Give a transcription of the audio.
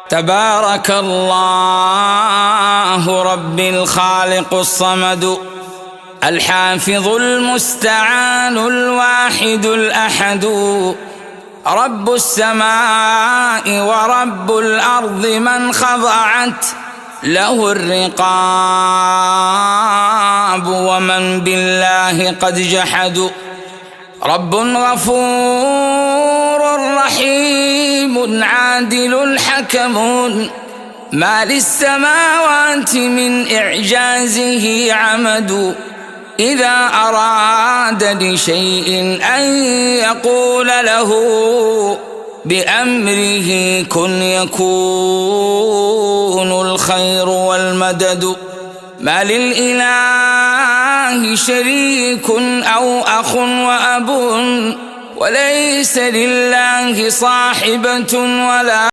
تبارك الله رب الخالق الصمد الحافظ المستعان الواحد الأحد رب السماء ورب الأرض من خضعت له الرقاب ومن بالله قد جحدوا رب غفور رحيم عادل حكم ما للسماوات من إعجازه عمد إذا أراد لشيء أن يقول له بأمره كن يكون الخير والمدد ما للإله شريك أو أخ وأب وليس لله صاحبة ولا